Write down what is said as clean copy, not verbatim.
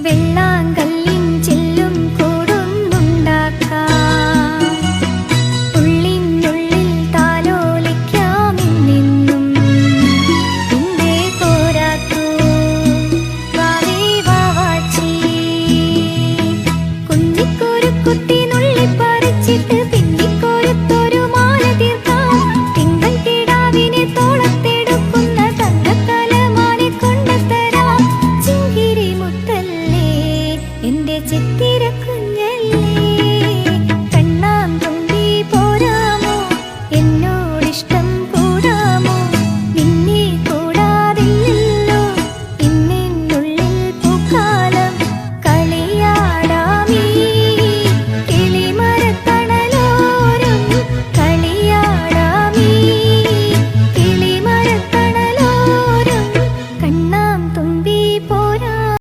വെള്ളാങ്കല്ലിൻ ചെല്ലും കൂടുന്നുണ്ടാക്കാം. ഉള്ളിനുള്ളിൽ താലോലിക്കാമെന്നെന്നും എന്തേ പോരാത്തു വാവേ വാവാച്ചി. കുഞ്ഞിക്കൊരുക്കുത്തി നുള്ളിപ്പറിച്ചിട്ട് പിന്നിക്കൊരുത്തൊരു മാല തീർക്കാം. തിങ്കൾ കിടാവിനെ തോളത്തെടുക്കുന്ന തങ്കത്തലമാനെ കൊണ്ടുതരാം. ചിങ്കിരി മുത്തല്ലേ എന്റെ ചിത്തി